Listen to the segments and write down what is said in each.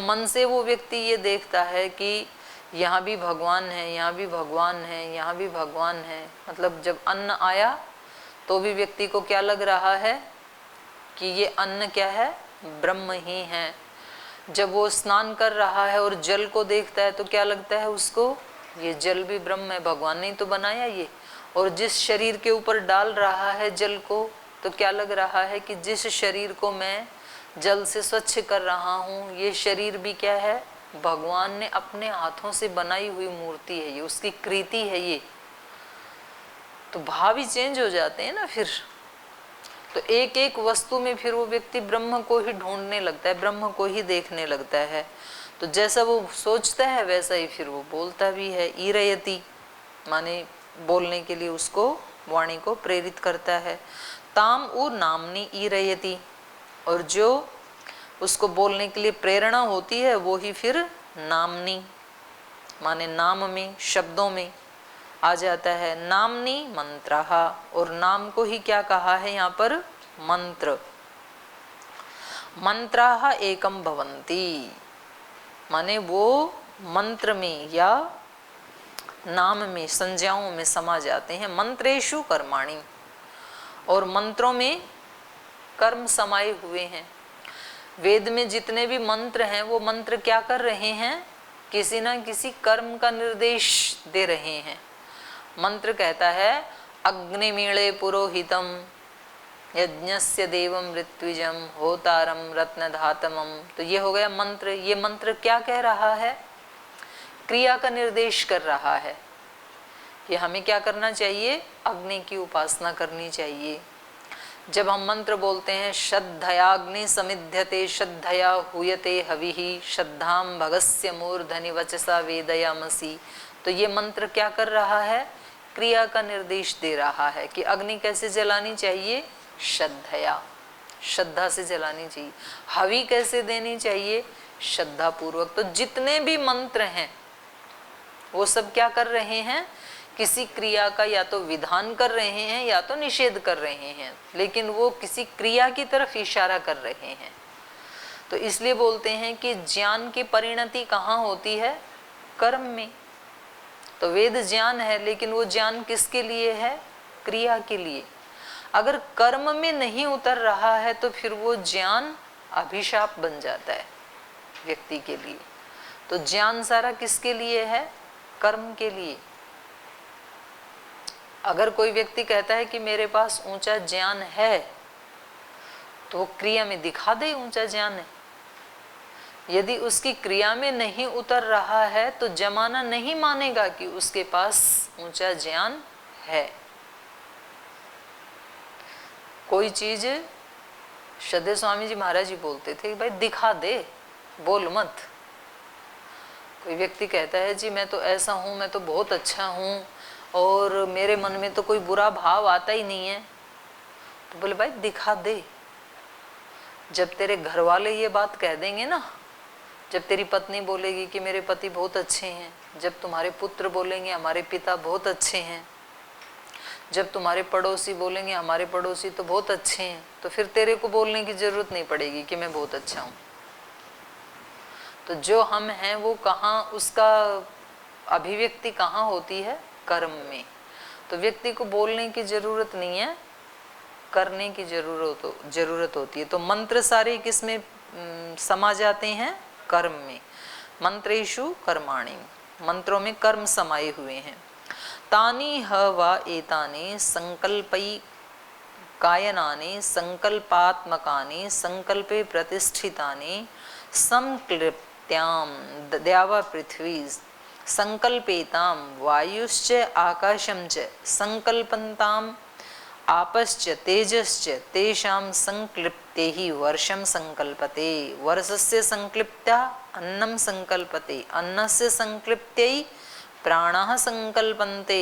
मन से वो व्यक्ति ये देखता है कि यहाँ भी भगवान है, यहाँ भी भगवान है, यहाँ भी भगवान है, मतलब जब अन्न आया तो भी व्यक्ति को क्या लग रहा है कि ये अन्न क्या है, ब्रह्म ही है। जब वो स्नान कर रहा है और जल को देखता है तो क्या लगता है उसको, ये जल भी ब्रह्म है, भगवान ने तो बनाया ये। और जिस शरीर के ऊपर डाल रहा है जल को तो क्या लग रहा है कि जिस शरीर को मैं जल से स्वच्छ कर रहा हूँ, ये शरीर भी क्या है, भगवान ने अपने हाथों से बनाई हुई मूर्ति है, ये उसकी कृति है ये। तो भाव ही चेंज हो जाते हैं ना फिर। तो एक एक वस्तु में फिर वो व्यक्ति ब्रह्म को ही ढूंढने लगता है, ब्रह्म को ही देखने लगता है। तो जैसा वो सोचता है वैसा ही फिर वो बोलता भी है। ईरयति माने बोलने के लिए उसको, वाणी को प्रेरित करता है। ताम उ नामनी ईरयति, और जो उसको बोलने के लिए प्रेरणा होती है वो ही फिर नामनी माने नाम में, शब्दों में आ जाता है। नामनी मंत्रः, और नाम को ही क्या कहा है यहाँ पर, मंत्र। मंत्रः एकम भवन्ति, माने वो मंत्र में या नाम में, संज्ञाओं में समा जाते हैं। मंत्रेषु कर्माणि, और मंत्रों में कर्म समाये हुए हैं। वेद में जितने भी मंत्र हैं वो मंत्र क्या कर रहे हैं, किसी ना किसी कर्म का निर्देश दे रहे हैं। मंत्र कहता है अग्निमीळे पुरोहितम यज्ञस्य देवम ऋत्विजम होतारम रत्नधातमम, तो ये हो गया मंत्र। ये मंत्र क्या कह रहा है, क्रिया का निर्देश कर रहा है कि हमें क्या करना चाहिए, अग्नि की उपासना करनी चाहिए। जब हम मंत्र बोलते हैं श्रद्धयाग्नि समिध्यते श्रद्धया हुयते हविहि श्रद्धाम भगस्य मूर्धनि वचसा वेदयामसि, तो ये मंत्र क्या कर रहा है, क्रिया का निर्देश दे रहा है कि अग्नि कैसे जलानी चाहिए, श्रद्धया, श्रद्धा से जलानी चाहिए। हवि कैसे देनी चाहिए, श्रद्धा पूर्वक। तो जितने भी मंत्र हैं वो सब क्या कर रहे हैं, किसी क्रिया का या तो विधान कर रहे हैं या तो निषेध कर रहे हैं, लेकिन वो किसी क्रिया की तरफ इशारा कर रहे हैं। तो इसलिए बोलते हैं कि ज्ञान की परिणति कहाँ होती है, कर्म में। तो वेद ज्ञान है, लेकिन वो ज्ञान किसके लिए है, क्रिया के लिए। अगर कर्म में नहीं उतर रहा है तो फिर वो ज्ञान अभिशाप बन जाता है व्यक्ति के लिए। तो ज्ञान सारा किसके लिए है, कर्म के लिए। अगर कोई व्यक्ति कहता है कि मेरे पास ऊंचा ज्ञान है, तो वो क्रिया में दिखा दे ऊंचा ज्ञान है। यदि उसकी क्रिया में नहीं उतर रहा है तो जमाना नहीं मानेगा कि उसके पास ऊंचा ज्ञान है। कोई चीज श्रद्धेय स्वामी जी महाराज जी बोलते थे कि भाई दिखा दे, बोल मत। कोई व्यक्ति कहता है जी मैं तो ऐसा हूं, मैं तो बहुत अच्छा हूं और मेरे मन में तो कोई बुरा भाव आता ही नहीं है, तो बोले भाई दिखा दे। जब तेरे घर वाले ये बात कह देंगे ना, जब तेरी पत्नी बोलेगी कि मेरे पति बहुत अच्छे हैं, जब तुम्हारे पुत्र बोलेंगे हमारे पिता बहुत अच्छे हैं, जब तुम्हारे पड़ोसी बोलेंगे हमारे पड़ोसी तो बहुत अच्छे हैं, तो फिर तेरे को बोलने की जरूरत नहीं पड़ेगी कि मैं बहुत अच्छा हूँ। तो जो हम हैं वो कहाँ, उसका अभिव्यक्ति कहाँ होती है, कर्म में। तो व्यक्ति को बोलने की जरूरत नहीं है, करने की जरूरत होती है। तो मंत्र सारे किसमें समा जाते हैं, कर्म में। मंत्रेषु कर्माणि, मंत्रों में कर्म समाये हुए हैं। तानि ह वा एतानि संकल्पै कायनानि संकल्पात्मकानि संकल्पे प्रतिष्ठितानि संक्लिप्त्याम द्यावा पृथ्वी संकल्पेताम वायुश्च आकाशं च संकल्पन्ताम आपश्च तेजश्च तेषां संक्लिप्ते ही वर्षं संकल्पते वर्षस्य संक्लिप्त्या अन्नं संकल्पते अन्नस्य संक्लिप्त्यै प्राणाः संकल्पन्ते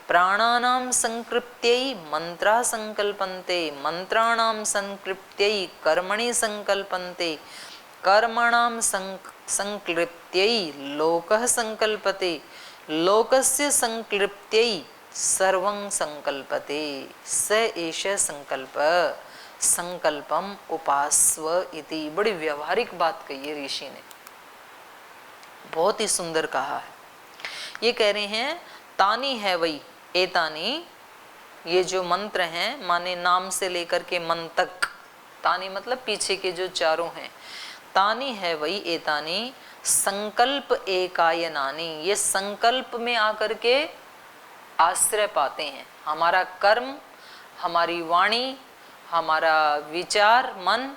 प्राणानां संक्लिप्त्यै मंत्राः संकल्पन्ते मंत्राणां संक्लिप्त्यै कर्मणि संकल्पन्ते कर्मणां संक्लिप्त्यै लोकः संकल्पते लोकस्य संक्लिप्त्यै सर्वं संकल्पते स एष संकल्प संकल्पम उपास्व इति। बड़ी व्यवहारिक बात कही है ऋषि ने। बहुत ही सुंदर कहा है। ये कह रहे हैं तानी है वही एतानी, ये जो मंत्र हैं माने नाम से लेकर के मन तक, तानी मतलब पीछे के जो चारों हैं, तानी है वही एतानी संकल्प एकायनानी, ये संकल्प में आकर के आश्रय पाते हैं। हमारा कर्म, हमारी वाणी, हमारा विचार, मन,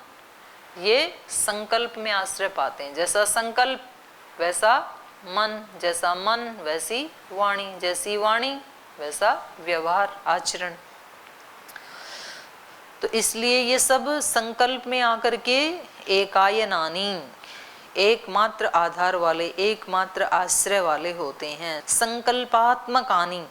ये संकल्प में आश्रय पाते हैं। जैसा संकल्प वैसा मन, जैसा मन वैसी वाणी, जैसी वाणी वैसा व्यवहार आचरण। तो इसलिए ये सब संकल्प में आकर के एकायनानी, एकमात्र आधार वाले, एकमात्र आश्रय वाले होते हैं। संकल्पात्मकानी,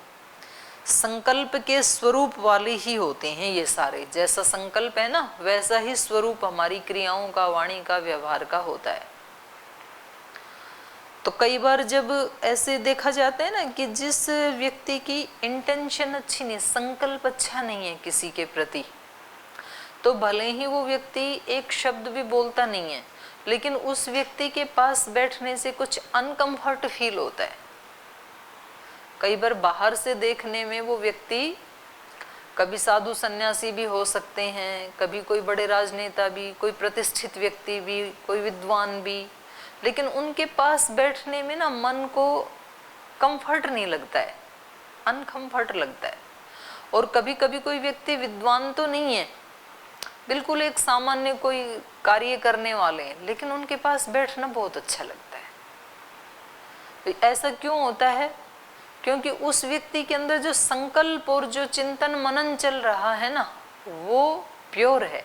संकल्प के स्वरूप वाले ही होते हैं ये सारे। जैसा संकल्प है ना वैसा ही स्वरूप हमारी क्रियाओं का, वाणी का, व्यवहार का होता है। तो कई बार जब ऐसे देखा जाता है ना कि जिस व्यक्ति की इंटेंशन अच्छी नहीं, संकल्प अच्छा नहीं है किसी के प्रति, तो भले ही वो व्यक्ति एक शब्द भी बोलता नहीं है, लेकिन उस व्यक्ति के पास बैठने से कुछ अनकंफर्ट फील होता है। कई बार बाहर से देखने में वो व्यक्ति कभी साधु सन्यासी भी हो सकते हैं, कभी कोई बड़े राजनेता भी, कोई प्रतिष्ठित व्यक्ति भी, कोई विद्वान भी, लेकिन उनके पास बैठने में ना मन को कंफर्ट नहीं लगता है, अनकंफर्ट लगता है। और कभी कभी कोई व्यक्ति विद्वान तो नहीं है, बिल्कुल एक सामान्य कोई कार्य करने वाले हैं, लेकिन उनके पास बैठना बहुत अच्छा लगता है। ऐसा क्यों होता है? क्योंकि उस व्यक्ति के अंदर जो संकल्प और जो चिंतन मनन चल रहा है ना, वो प्योर है,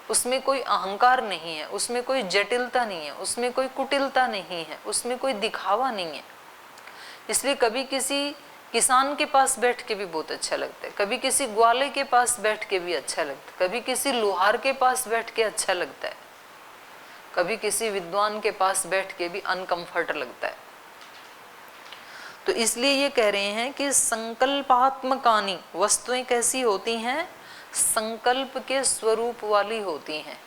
उसमें कोई अहंकार नहीं है, उसमें कोई जटिलता नहीं है, उसमें कोई कुटिलता नहीं है, उसमें कोई दिखावा नहीं है। इसलिए कभी किसी किसान के पास बैठ के भी बहुत अच्छा लगता है, कभी किसी ग्वाले के पास बैठ के भी अच्छा लगता है, कभी किसी लोहार के पास बैठ के अच्छा लगता है, कभी किसी विद्वान के पास बैठ के भी अनकंफर्ट लगता है। तो इसलिए ये कह रहे हैं कि संकल्पात्मकानी वस्तुएं कैसी होती हैं? संकल्प के स्वरूप वाली होती हैं।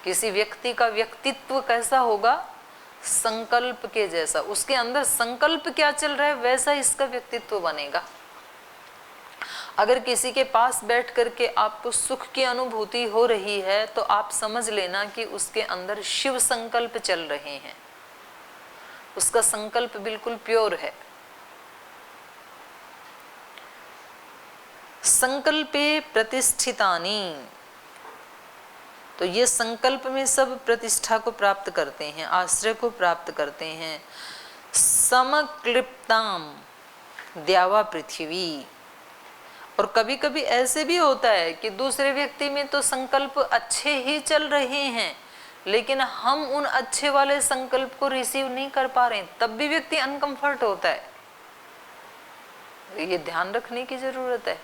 किसी व्यक्ति का व्यक्तित्व कैसा होगा? संकल्प के जैसा, उसके अंदर संकल्प क्या चल रहा है वैसा इसका व्यक्तित्व बनेगा। अगर किसी के पास बैठ करके आपको सुख की अनुभूति हो रही है तो आप समझ लेना कि उसके अंदर शिव संकल्प चल रहे हैं, उसका संकल्प बिल्कुल प्योर है। संकल्पे प्रतिष्ठितानि, तो ये संकल्प में सब प्रतिष्ठा को प्राप्त करते हैं, आश्रय को प्राप्त करते हैं। समक्लिप्ताम द्यावा पृथ्वी, और कभी कभी ऐसे भी होता है कि दूसरे व्यक्ति में तो संकल्प अच्छे ही चल रहे हैं, लेकिन हम उन अच्छे वाले संकल्प को रिसीव नहीं कर पा रहे हैं, तब भी व्यक्ति अनकंफर्ट होता है। ये ध्यान रखने की जरूरत है।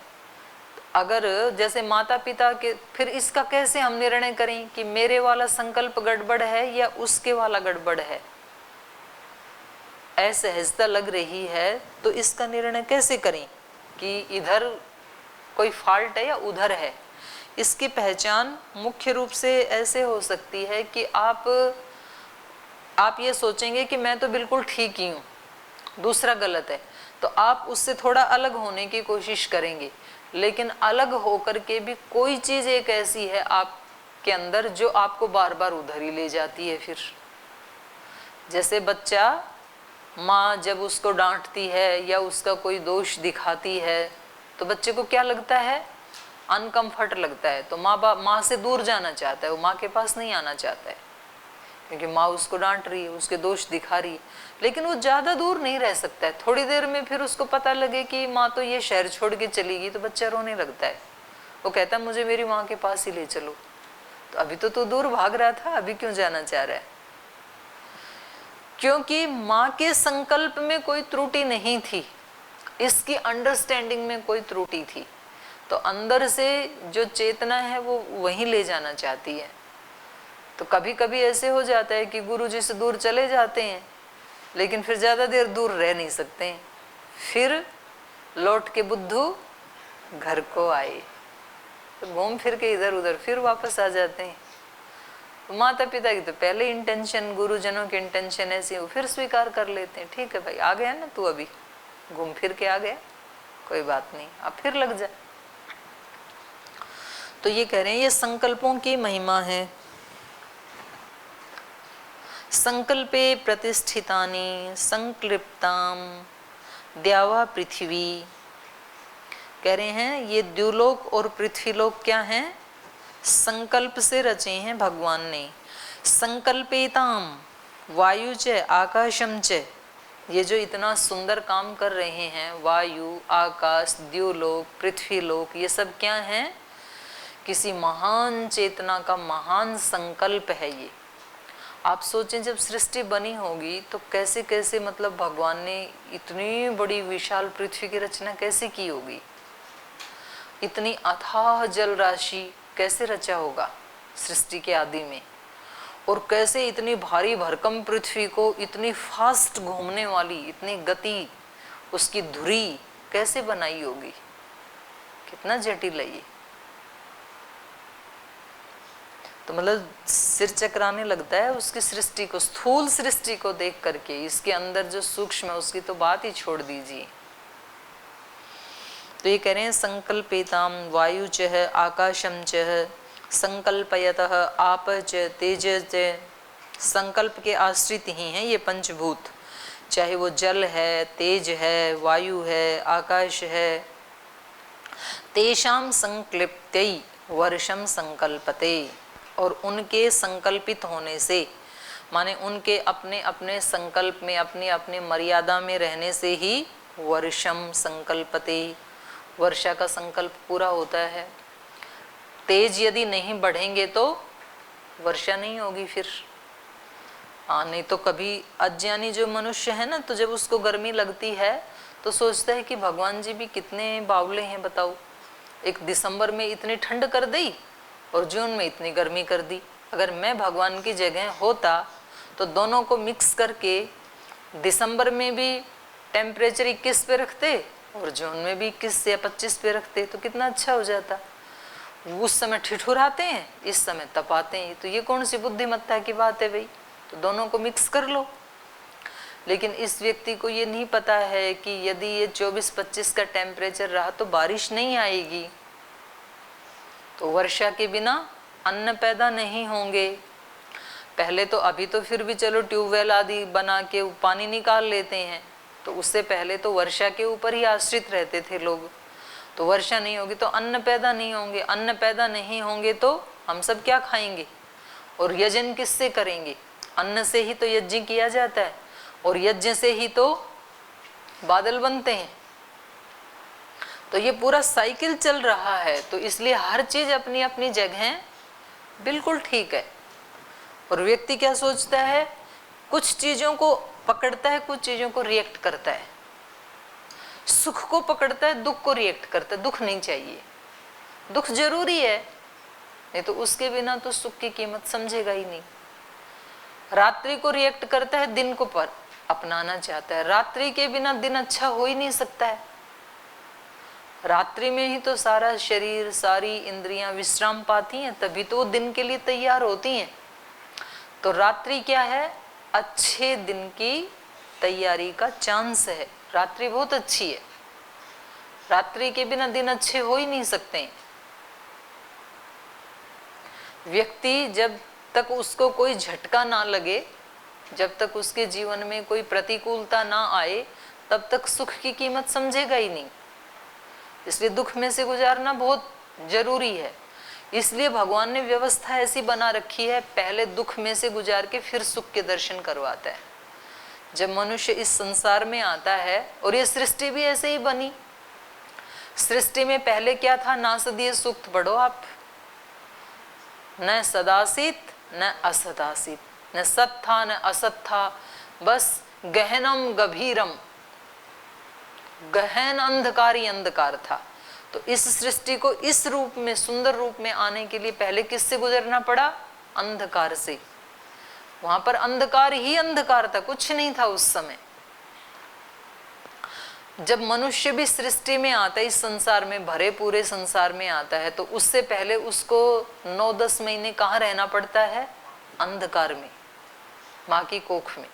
अगर जैसे माता पिता के, फिर इसका कैसे हम निर्णय करें कि मेरे वाला संकल्प गड़बड़ है या उसके वाला गड़बड़ है? असहजता लग रही है तो इसका निर्णय कैसे करें कि इधर कोई फॉल्ट है या उधर है? इसकी पहचान मुख्य रूप से ऐसे हो सकती है कि आप ये सोचेंगे कि मैं तो बिल्कुल ठीक ही हूँ, दूसरा गलत है, तो आप उससे थोड़ा अलग होने की कोशिश करेंगे। लेकिन अलग होकर के भी कोई चीज एक ऐसी है आपके अंदर जो आपको बार बार उधर ही ले जाती है। फिर जैसे बच्चा, माँ जब उसको डांटती है या उसका कोई दोष दिखाती है तो बच्चे को क्या लगता है? अनकंफर्ट लगता है। तो माँ से दूर जाना चाहता है, वो माँ के पास नहीं आना चाहता है, क्योंकि माँ उसको डांट रही है, उसके दोष दिखा रही है। लेकिन वो ज़्यादा दूर नहीं रह सकता है, थोड़ी देर में फिर उसको पता लगे कि माँ तो ये शहर छोड़ के चली गई, तो बच्चा रोने लगता है। वो कहता है मुझे मेरी माँ के पास ही ले चलो। तो अभी तो तू दूर भाग रहा था, अभी क्यों जाना चाह रहा है? क्योंकि माँ के संकल्प में कोई त्रुटि नहीं थी, इसकी अंडरस्टैंडिंग में कोई त्रुटि थी। तो अंदर से जो चेतना है वो वहीं ले जाना चाहती है। तो कभी कभी ऐसे हो जाता है कि गुरु जी से दूर चले जाते हैं, लेकिन फिर ज़्यादा देर दूर रह नहीं सकते हैं, फिर लौट के बुद्धू घर को आए, तो घूम फिर के इधर उधर फिर वापस आ जाते हैं। तो माता पिता की तो पहले इंटेंशन, गुरुजनों की इंटेंशन ऐसी हो, फिर स्वीकार कर लेते हैं, ठीक है भाई आ गया ना तू, अभी घूम फिर के आ गया, कोई बात नहीं, अब फिर लग जाए। तो ये कह रहे हैं ये संकल्पों की महिमा है। संकल्पे प्रतिष्ठितानि संक्लिप्ताम द्यावा पृथ्वी, कह रहे हैं ये द्युलोक और पृथ्वीलोक क्या हैं, संकल्प से रचे हैं भगवान ने। संकल्पेताम वायु च आकाशम च, ये जो इतना सुंदर काम कर रहे हैं, वायु, आकाश, द्युलोक, पृथ्वीलोक, ये सब क्या हैं, किसी महान चेतना का महान संकल्प है ये। आप सोचें जब सृष्टि बनी होगी तो कैसे कैसे, मतलब भगवान ने इतनी बड़ी विशाल पृथ्वी की रचना कैसे की होगी, इतनी अथाह जल राशि कैसे रचा होगा सृष्टि के आदि में, और कैसे इतनी भारी भरकम पृथ्वी को इतनी फास्ट घूमने वाली, इतनी गति उसकी धुरी कैसे बनाई होगी, कितना जटिल है ये। तो मतलब सिर चकराने लगता है उसकी सृष्टि को, स्थूल सृष्टि को देख करके, इसके अंदर जो सूक्ष्म है उसकी तो बात ही छोड़ दीजिए। तो ये कह रहे हैं संकल्पेताम वायु च आकाशम च संकल्पयतः आप च तेज च, संकल्प के आश्रित ही हैं ये पंचभूत, चाहे वो जल है, तेज है, वायु है, आकाश है। तेषाम संक्लिप्त्यै वर्षम संकल्पते, और उनके संकल्पित होने से, माने उनके अपने अपने संकल्प में, अपनी अपनी मर्यादा में रहने से ही वर्षम संकल्पते, वर्षा का संकल्प पूरा होता है। तेज यदि नहीं बढ़ेंगे तो वर्षा नहीं होगी फिर। नहीं तो कभी अज्ञानी जो मनुष्य है ना, तो जब उसको गर्मी लगती है तो सोचता है कि भगवान जी भी कितने बावले हैं, बताओ, एक दिसंबर में इतनी ठंड कर दी और जून में इतनी गर्मी कर दी। अगर मैं भगवान की जगह होता तो दोनों को मिक्स करके दिसंबर में भी टेम्परेचर 21 पे रखते और जून में भी 21 या 25 पे रखते, तो कितना अच्छा हो जाता। उस समय ठिठुराते हैं, इस समय तपाते हैं, तो ये कौन सी बुद्धिमत्ता की बात है भाई, तो दोनों को मिक्स कर लो। लेकिन इस व्यक्ति को ये नहीं पता है कि यदि ये 24-25 का टेम्परेचर रहा तो बारिश नहीं आएगी, तो वर्षा के बिना अन्न पैदा नहीं होंगे। पहले तो, अभी तो फिर भी चलो ट्यूबवेल आदि बना के पानी निकाल लेते हैं, तो उससे पहले तो वर्षा के ऊपर ही आश्रित रहते थे लोग। तो वर्षा नहीं होगी तो अन्न पैदा नहीं होंगे, अन्न पैदा नहीं होंगे तो हम सब क्या खाएंगे, और यजन किससे करेंगे, अन्न से ही तो यज्ञ किया जाता है, और यज्ञ से ही तो बादल बनते हैं। तो ये पूरा साइकिल चल रहा है, तो इसलिए हर चीज अपनी अपनी जगह बिल्कुल ठीक है। और व्यक्ति क्या सोचता है, कुछ चीजों को पकड़ता है, कुछ चीजों को रिएक्ट करता है, सुख को पकड़ता है, दुख को रिएक्ट करता है। दुख नहीं चाहिए, दुख जरूरी है, नहीं तो उसके बिना तो सुख की कीमत समझेगा ही नहीं। रात्रि को रिएक्ट करता है, दिन को पर अपनाना चाहता है, रात्रि के बिना दिन अच्छा हो ही नहीं सकता है। रात्रि में ही तो सारा शरीर, सारी इंद्रियां विश्राम पाती हैं, तभी तो वो दिन के लिए तैयार होती हैं। तो रात्रि क्या है, अच्छे दिन की तैयारी का चांस है। रात्रि बहुत अच्छी है, रात्रि के बिना दिन अच्छे हो ही नहीं सकते। व्यक्ति जब तक उसको कोई झटका ना लगे, जब तक उसके जीवन में कोई प्रतिकूलता ना आए, तब तक सुख की कीमत समझेगा ही नहीं। इसलिए दुख में से गुजारना बहुत जरूरी है। इसलिए भगवान ने व्यवस्था ऐसी बना रखी है, पहले दुख में से गुजार के फिर सुख के दर्शन करवाता है। जब मनुष्य इस संसार में आता है, और ये सृष्टि भी ऐसे ही बनी। सृष्टि में पहले क्या था, नासदीय सूक्त पढ़ो आप, न सदासीत न असदासीत, न सत था न असत था, बस गहनम गभीरम, गहन अंधकार ही अंधकार था। तो इस सृष्टि को इस रूप में, सुंदर रूप में आने के लिए पहले किससे गुजरना पड़ा, अंधकार से। वहां पर अंधकार ही अंधकार था, कुछ नहीं था उस समय। जब मनुष्य भी सृष्टि में आता है, इस संसार में, भरे पूरे संसार में आता है, तो उससे पहले उसको 9-10 महीने कहाँ रहना पड़ता है, अंधकार में, माँ की कोख में।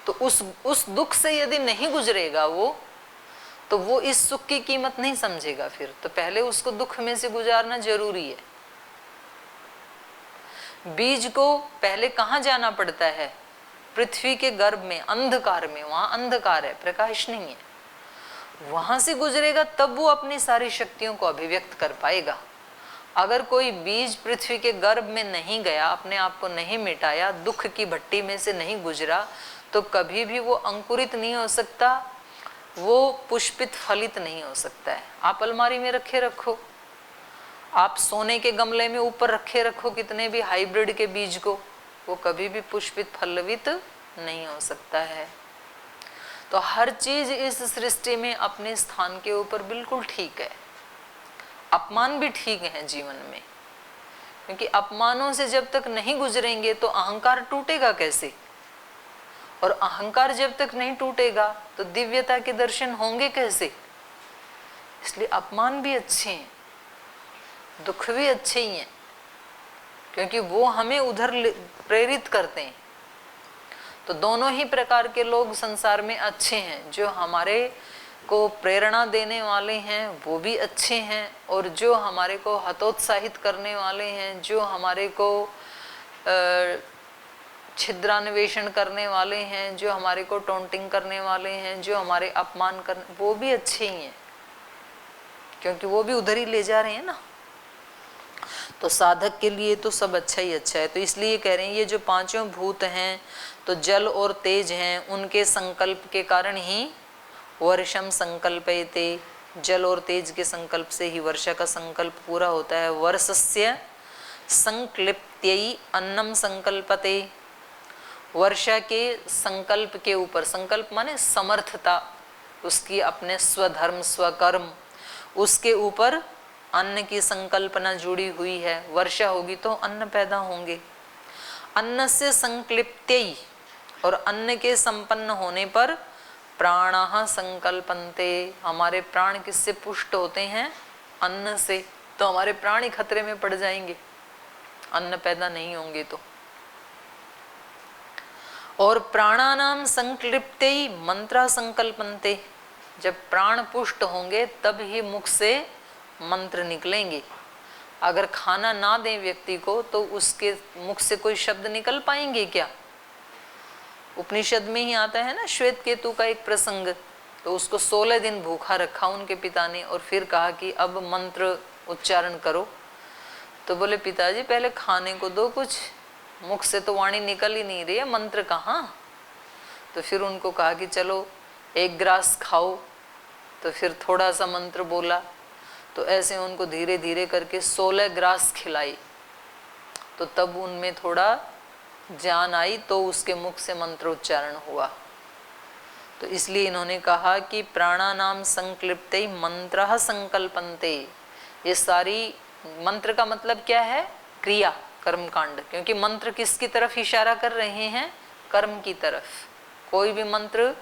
तो उस दुख से यदि नहीं गुजरेगा वो, तो वो इस सुख की कीमत नहीं समझेगा फिर। तो पहले उसको दुख में से गुजारना जरूरी है। बीज को पहले कहाँ जाना पड़ता है? पृथ्वी के गर्भ में, अंधकार में। वहां अंधकार है, प्रकाश नहीं है। वहां से गुजरेगा तब वो अपनी सारी शक्तियों को अभिव्यक्त कर पाएगा। अगर कोई बीज पृथ्वी के गर्भ में नहीं गया, अपने आप को नहीं मिटाया, दुख की भट्टी में से नहीं गुजरा, तो कभी भी वो अंकुरित नहीं हो सकता, वो पुष्पित फलित नहीं हो सकता है। आप अलमारी में रखे रखो, आप सोने के गमले में ऊपर रखे रखो कितने भी हाइब्रिड के बीज को, वो कभी भी पुष्पित फलवित नहीं हो सकता है। तो हर चीज इस सृष्टि में अपने स्थान के ऊपर बिल्कुल ठीक है। अपमान भी ठीक है जीवन में, क्योंकि अपमानों से जब तक नहीं गुजरेंगे तो अहंकार टूटेगा कैसे? और अहंकार जब तक नहीं टूटेगा तो दिव्यता के दर्शन होंगे कैसे? इसलिए अपमान भी अच्छे हैं, दुख भी अच्छे ही हैं, क्योंकि वो हमें उधर प्रेरित करते हैं। तो दोनों ही प्रकार के लोग संसार में अच्छे हैं। जो हमारे को प्रेरणा देने वाले हैं वो भी अच्छे हैं, और जो हमारे को हतोत्साहित करने वाले हैं, जो हमारे को छिद्रान्वेषण करने वाले हैं, जो हमारे को टॉन्टिंग करने वाले हैं, जो हमारे अपमान करने, वो भी अच्छे ही हैं, क्योंकि वो भी उधर ही ले जा रहे हैं ना। तो साधक के लिए तो सब अच्छा ही अच्छा है। तो इसलिए कह रहे हैं ये जो पांचों भूत हैं, तो जल और तेज हैं, उनके संकल्प के कारण ही वर्षम संकल्पयते, जल और तेज के संकल्प से ही वर्षा का संकल्प पूरा होता है। वर्षस्य संक्लिप्त्यै अन्नम संकल्पते, वर्षा के संकल्प के ऊपर, संकल्प माने समर्थता उसकी, अपने स्वधर्म स्वकर्म, उसके ऊपर अन्न की संकल्पना जुड़ी हुई है। वर्षा होगी तो अन्न पैदा होंगे। अन्न से संक्लिप्त्यै, और अन्न के संपन्न होने पर प्राणः संकल्पन्ते, हमारे प्राण किससे पुष्ट होते हैं? अन्न से। तो हमारे प्राण ही खतरे में पड़ जाएंगे अन्न पैदा नहीं होंगे तो। और प्राणानाम संक्लिप्त्यै मंत्रा संकल्पन्ते, जब प्राण पुष्ट होंगे तब ही मुख से मंत्र निकलेंगे। अगर खाना ना दें व्यक्ति को तो उसके मुख से कोई शब्द निकल पाएंगे क्या? उपनिषद में ही आता है ना श्वेत केतु का एक प्रसंग। तो उसको 16 दिन भूखा रखा उनके पिता ने, और फिर कहा कि अब मंत्र उच्चारण करो। तो बोले पिताजी पहले खाने को दो कुछ, मुख से तो वाणी निकल ही नहीं रही है, मंत्र कहाँ? तो फिर उनको कहा कि चलो 1 ग्रास खाओ। तो फिर थोड़ा सा मंत्र बोला, तो ऐसे उनको धीरे धीरे करके 16 ग्रास खिलाई। तो तब उनमें थोड़ा जान आई, तो उसके मुख से मंत्र उच्चारण हुआ। तो इसलिए इन्होंने कहा कि प्राणानाम संक्लिप्ते मंत्रः संकल्पन्ते। ये सारी, मंत्र का मतलब क्या है? क्रिया, कर्मकांड। क्योंकि मंत्र किसकी तरफ इशारा कर रहे हैं? कर्म की तरफ। कोई भी मंत्र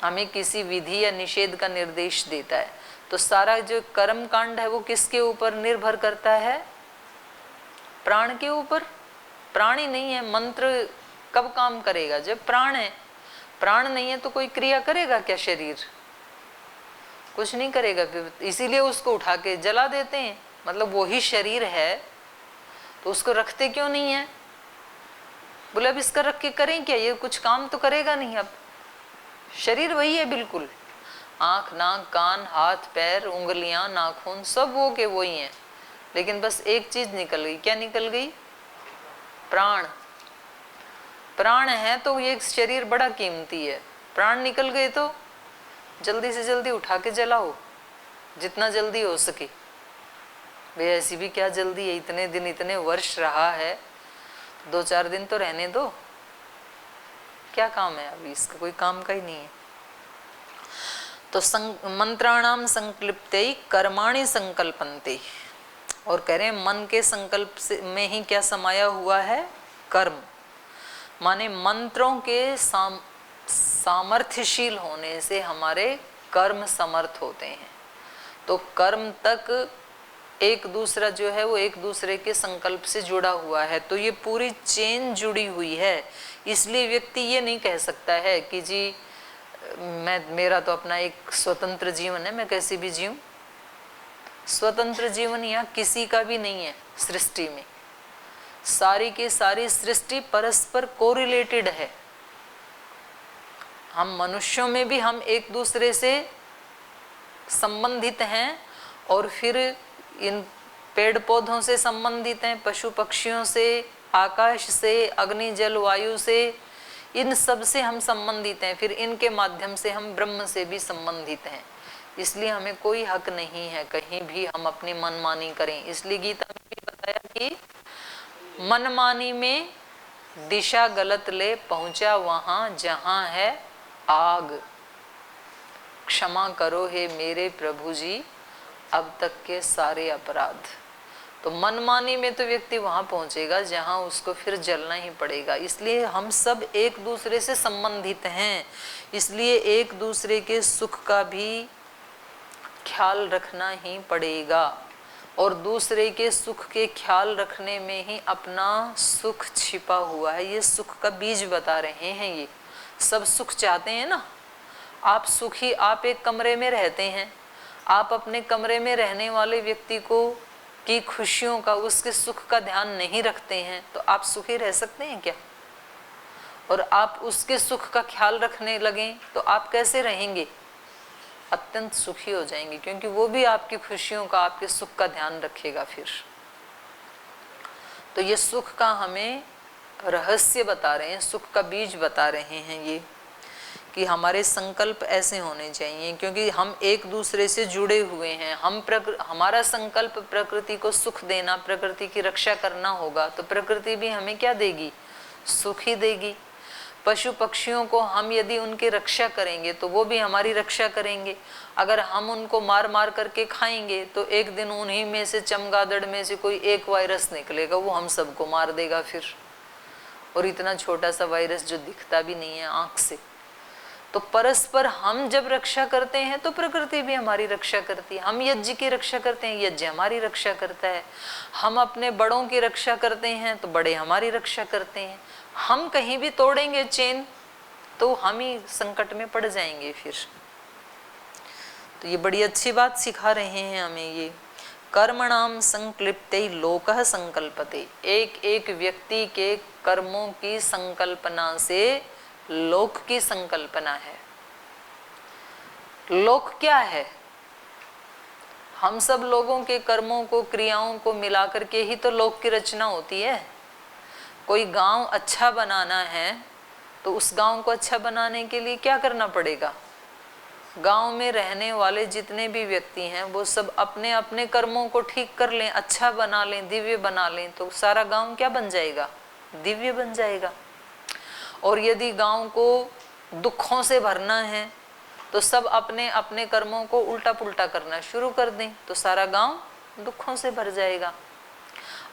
हमें किसी विधि या निषेध का निर्देश देता है। तो सारा जो कर्म कांड है वो किसके ऊपर निर्भर करता है? प्राण के ऊपर। प्राण ही नहीं है, मंत्र कब काम करेगा? जब प्राण है। प्राण नहीं है तो कोई क्रिया करेगा क्या? शरीर कुछ नहीं करेगा। इसीलिए उसको उठा के जला देते हैं। मतलब वो ही शरीर है तो उसको रखते क्यों नहीं है? बोले अब इसका रख के करें क्या? ये कुछ काम तो करेगा नहीं। अब शरीर वही है बिल्कुल, आँख नाक कान हाथ पैर उंगलियां नाखून सब वो के वही हैं, लेकिन बस एक चीज निकल गई। क्या निकल गई? प्राण। प्राण है तो ये शरीर बड़ा कीमती है। प्राण निकल गए तो जल्दी से जल्दी उठा के जलाओ, जितना जल्दी हो सके। भाई ऐसी भी क्या जल्दी है? इतने दिन इतने वर्ष रहा है, 2-4 दिन तो रहने दो। क्या काम है? अभी इसका कोई काम का ही नहीं है। तो मंत्राणाम संकल्प्ते कर्माणि संकल्पन्ते, और कह रहे हैं मन के संकल्प से में ही क्या समाया हुआ है? कर्म। माने मंत्रों के सामर्थ्यशील होने से हमारे कर्म समर्थ होते हैं। तो कर्म तक एक दूसरा जो है वो एक दूसरे के संकल्प से जुड़ा हुआ है, तो ये पूरी चेन जुड़ी हुई है। इसलिए व्यक्ति ये नहीं कह सकता है कि जी मेरा तो अपना एक स्वतंत्र जीवन है, मैं कैसे भी जीऊं। स्वतंत्र जीवन यहाँ किसी का भी नहीं है। सृष्टि में सारी की सारी सृष्टि परस्पर कोरिलेटेड है। हम मनुष्यों में भी हम एक दूसरे से संबंधित हैं, और फिर इन पेड़ पौधों से संबंधित हैं, पशु पक्षियों से, आकाश से, अग्नि जल वायु से, इन सब से हम संबंधित हैं। फिर इनके माध्यम से हम ब्रह्म से भी संबंधित हैं। इसलिए हमें कोई हक नहीं है कहीं भी हम अपनी मनमानी करें। इसलिए गीता में भी बताया कि मनमानी में दिशा गलत ले, पहुंचा वहां जहां है आग। क्षमा करो हे मेरे प्रभु जी अब तक के सारे अपराध। तो मनमानी में तो व्यक्ति वहां पहुंचेगा जहां उसको फिर जलना ही पड़ेगा। इसलिए हम सब एक दूसरे से संबंधित हैं। इसलिए एक दूसरे के सुख का भी ख्याल रखना ही पड़ेगा, और दूसरे के सुख के ख्याल रखने में ही अपना सुख छिपा हुआ है। ये सुख का बीज बता रहे हैं। ये सब सुख चाहते हैं ना। आप सुखी, आप एक कमरे में रहते हैं, आप अपने कमरे में रहने वाले व्यक्ति को की खुशियों का, उसके सुख का ध्यान नहीं रखते हैं, तो आप सुखी रह सकते हैं क्या? और आप उसके सुख का ख्याल रखने लगें तो आप कैसे रहेंगे? अत्यंत सुखी हो जाएंगे, क्योंकि वो भी आपकी खुशियों का, आपके सुख का ध्यान रखेगा। फिर तो ये सुख का हमें रहस्य बता रहे हैं, सुख का बीज बता रहे हैं ये, कि हमारे संकल्प ऐसे होने चाहिए, क्योंकि हम एक दूसरे से जुड़े हुए हैं। हमारा संकल्प प्रकृति को सुख देना, प्रकृति की रक्षा करना होगा, तो प्रकृति भी हमें क्या देगी? सुख ही देगी। पशु पक्षियों को हम यदि उनकी रक्षा करेंगे तो वो भी हमारी रक्षा करेंगे। अगर हम उनको मार मार करके खाएंगे तो एक दिन उन्हीं में से, चमगादड़ में से कोई एक वायरस निकलेगा, वो हम सबको मार देगा फिर। और इतना छोटा सा वायरस जो दिखता भी नहीं है आंख से। तो परस्पर हम जब रक्षा करते हैं तो प्रकृति भी हमारी रक्षा करती है। हम यज्ञ की रक्षा करते हैं, यज्ञ हमारी रक्षा करता है। हम अपने बड़ों की रक्षा करते हैं तो बड़े हमारी रक्षा करते हैं। हम कहीं भी तोड़ेंगे चेन तो हम ही संकट में पड़ जाएंगे फिर। तो ये बड़ी अच्छी बात सिखा रहे हैं हमें ये। कर्मणाम संक्लिप्ते लोकः संकल्पते। एक एक व्यक्ति के कर्मों की संकल्पना से लोक की संकल्पना है। लोक क्या है? हम सब लोगों के कर्मों को, क्रियाओं को मिलाकर के ही तो लोक की रचना होती है। कोई गांव अच्छा बनाना है तो उस गांव को अच्छा बनाने के लिए क्या करना पड़ेगा? गांव में रहने वाले जितने भी व्यक्ति हैं वो सब अपने अपने कर्मों को ठीक कर लें, अच्छा बना लें, दिव्य बना लें, तो सारा गांव क्या बन जाएगा? दिव्य बन जाएगा। और यदि गांव को दुखों से भरना है तो सब अपने अपने कर्मों को उल्टा पुल्टा करना शुरू कर दें तो सारा गांव दुखों से भर जाएगा।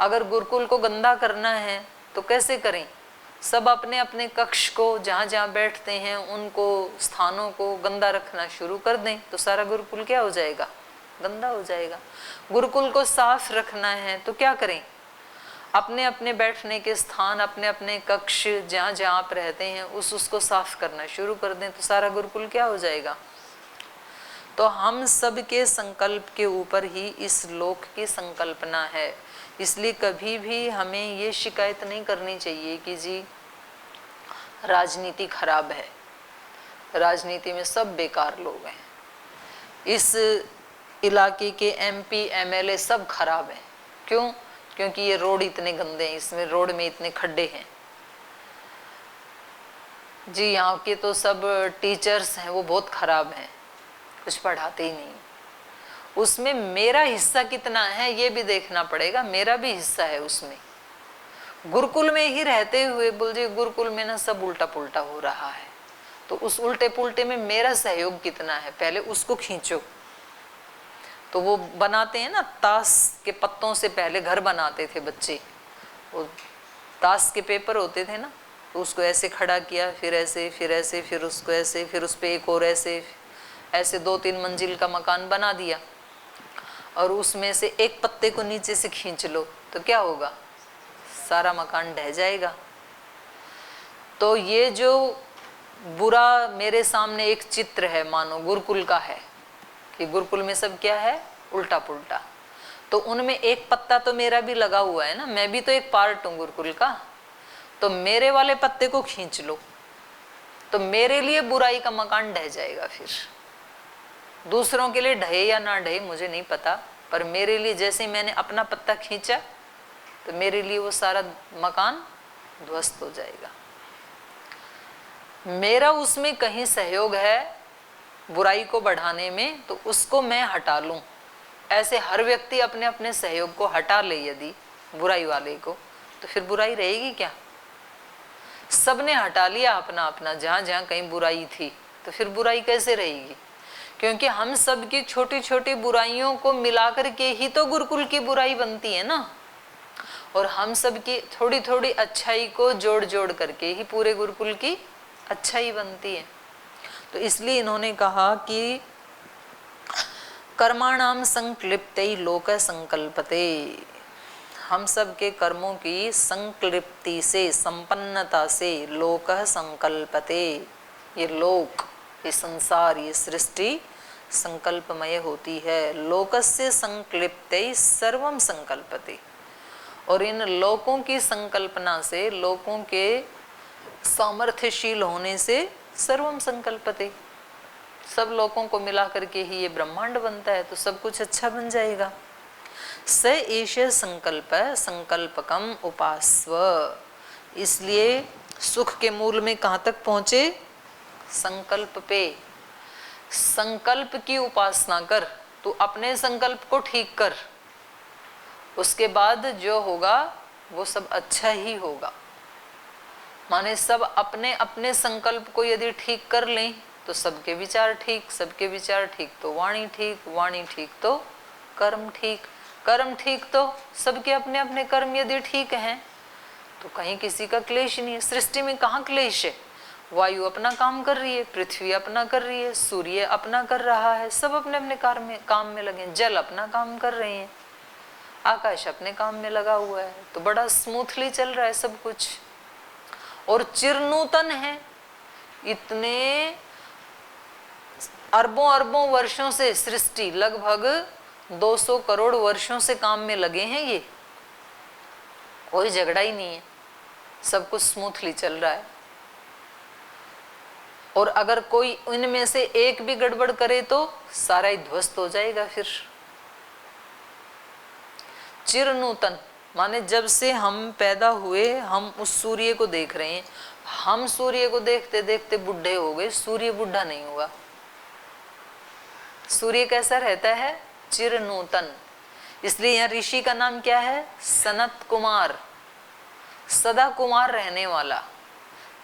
अगर गुरुकुल को गंदा करना है तो कैसे करें? सब अपने अपने कक्ष को, जहाँ जहाँ बैठते हैं उनको, स्थानों को गंदा रखना शुरू कर दें तो सारा गुरुकुल क्या हो जाएगा? गंदा हो जाएगा। गुरुकुल को साफ रखना है तो क्या करें? अपने अपने बैठने के स्थान, अपने अपने कक्ष, जहाँ जहाँ आप रहते हैं उसको साफ करना शुरू कर दें तो सारा गुरुकुल क्या हो जाएगा? तो हम सब के संकल्प के ऊपर ही इस लोक की संकल्पना है। इसलिए कभी भी हमें ये शिकायत नहीं करनी चाहिए कि जी राजनीति खराब है, राजनीति में सब बेकार लोग हैं, इस इलाके के एमपी एमएलए सब खराब हैं। क्यों? क्योंकि ये रोड इतने गंदे हैं, इसमें रोड में इतने खड्डे हैं। जी यहाँ के तो सब टीचर्स हैं वो बहुत खराब हैं, कुछ पढ़ाते ही नहीं। उसमें मेरा हिस्सा कितना है ये भी देखना पड़ेगा, मेरा भी हिस्सा है उसमें। गुरुकुल में ही रहते हुए बोल जी गुरुकुल में ना सब उल्टा पुल्टा हो रहा है, तो उस उल्टे पुल्टे में मेरा सहयोग कितना है पहले उसको खींचो। तो वो बनाते हैं ना, ताश के पत्तों से पहले घर बनाते थे बच्चे, वो ताश के पेपर होते थे ना, तो उसको ऐसे खड़ा किया, फिर ऐसे, फिर ऐसे, फिर उसको ऐसे, फिर उस पर एक और ऐसे, ऐसे 2-3 मंजिल का मकान बना दिया। और उसमें से एक पत्ते को नीचे से खींच लो तो क्या होगा, सारा मकान ढह जाएगा। तो ये जो बुरा मेरे सामने एक चित्र है, मानो गुरुकुल का है कि गुरुकुल में सब क्या है, उल्टा पुल्टा, तो उनमें एक पत्ता तो मेरा भी लगा हुआ है ना, मैं भी तो एक पार्ट हूं गुरुकुल का। तो मेरे वाले पत्ते को खींच लो तो मेरे लिए बुराई का मकान ढह जाएगा। फिर दूसरों के लिए ढहे या ना ढहे मुझे नहीं पता, पर मेरे लिए जैसे मैंने अपना पत्ता खींचा तो मेरे लिए वो सारा मकान ध्वस्त हो जाएगा। मेरा उसमें कहीं सहयोग है बुराई को बढ़ाने में तो उसको मैं हटा लूं। ऐसे हर व्यक्ति अपने अपने सहयोग को हटा ले यदि बुराई वाले को, तो फिर बुराई रहेगी क्या? सबने हटा लिया अपना अपना, जहां जहां कहीं बुराई थी, तो फिर बुराई कैसे रहेगी? क्योंकि हम सब की छोटी छोटी बुराइयों को मिलाकर के ही तो गुरुकुल की बुराई बनती है ना, और हम सब की थोड़ी थोड़ी अच्छाई को जोड़ जोड़ करके ही पूरे गुरुकुल की अच्छाई बनती है। तो इसलिए इन्होंने कहा कि कर्माणाम संक्लिप्तै लोक संकल्पते, हम सब के कर्मों की संक्लिप्ति से, संपन्नता से लोक संकल्पते, ये लोक, ये संसार, ये सृष्टि संकल्पमय होती है। लोकस्य संक्लिप्तै सर्वम संकल्पते, और इन लोकों की संकल्पना से, लोकों के सामर्थ्यशील होने से सर्वम संकल्पते, सब लोगों को मिला करके ही ये ब्रह्मांड बनता है, तो सब कुछ अच्छा बन जाएगा। स एष संकल्प संकल्पकम उपास्व, इसलिए सुख के मूल में कहाँ तक पहुंचे? संकल्प पे। संकल्प की उपासना कर, तू अपने संकल्प को ठीक कर, उसके बाद जो होगा वो सब अच्छा ही होगा। माने सब अपने अपने संकल्प को यदि ठीक कर लें तो सबके विचार ठीक, सबके विचार ठीक तो वाणी ठीक, वाणी ठीक तो कर्म ठीक, कर्म ठीक तो सबके अपने अपने कर्म यदि ठीक हैं तो कहीं किसी का क्लेश नहीं है। सृष्टि में कहाँ क्लेश है? वायु अपना काम कर रही है, पृथ्वी अपना कर रही है, सूर्य अपना कर रहा है, सब अपने अपने काम में लगे, जल अपना काम कर रहे हैं, आकाश अपने काम में लगा हुआ है, तो बड़ा स्मूथली चल रहा है सब कुछ। और चिरनूतन है, इतने अरबों अरबों वर्षों से सृष्टि, लगभग 200 करोड़ वर्षों से काम में लगे हैं, ये कोई झगड़ा ही नहीं है, सब कुछ स्मूथली चल रहा है। और अगर कोई इनमें से एक भी गड़बड़ करे तो सारा ही ध्वस्त हो जाएगा। फिर चिरनूतन माने जब से हम पैदा हुए हम उस सूर्य को देख रहे हैं, हम सूर्य को देखते देखते बुढ़े हो गए, सूर्य बुढ़ा नहीं हुआ। सूर्य कैसा रहता है? चिरनूतन। इसलिए यहाँ ऋषि का नाम क्या है? सनत कुमार, सदा कुमार रहने वाला।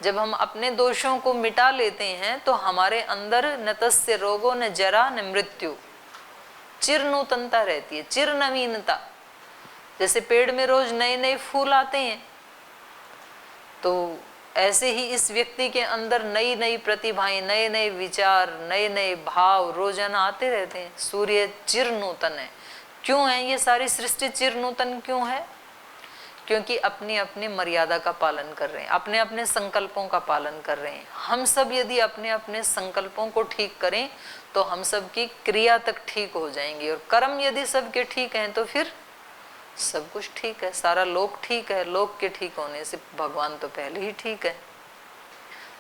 जब हम अपने दोषों को मिटा लेते हैं तो हमारे अंदर न तस्य रोगो न जरा न मृत्यु, चिरनूतनता रहती है, चिर नवीनता। जैसे पेड़ में रोज नए नए फूल आते हैं तो ऐसे ही इस व्यक्ति के अंदर नई नई प्रतिभाएं, नए नए विचार, नए नए भाव रोजाना आते रहते हैं। सूर्य चिरनूतन है। क्यों है ये सारी सृष्टि चिरनूतन क्यों है? क्योंकि अपनी अपनी मर्यादा का पालन कर रहे हैं, अपने अपने संकल्पों का पालन कर रहे हैं। हम सब यदि अपने अपने संकल्पों को ठीक करें तो हम सब की क्रिया तक ठीक हो जाएंगी, और कर्म यदि सबके ठीक हैं तो फिर सब कुछ ठीक है, सारा लोक ठीक है। लोक के ठीक होने से भगवान तो पहले ही ठीक है।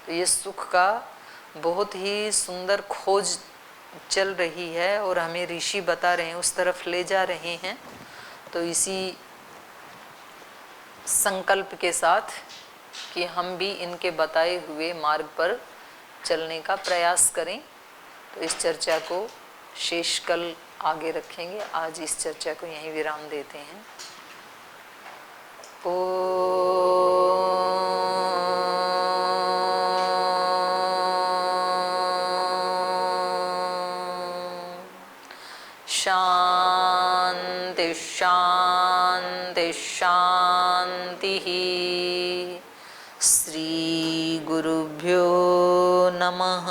तो ये सुख का बहुत ही सुंदर खोज चल रही है और हमें ऋषि बता रहे हैं, उस तरफ ले जा रहे हैं। तो इसी संकल्प के साथ कि हम भी इनके बताए हुए मार्ग पर चलने का प्रयास करें, तो इस चर्चा को शेष कल आगे रखेंगे। आज इस चर्चा को यहीं विराम देते हैं। शांति शांति शांति। श्री गुरुभ्यो नमः।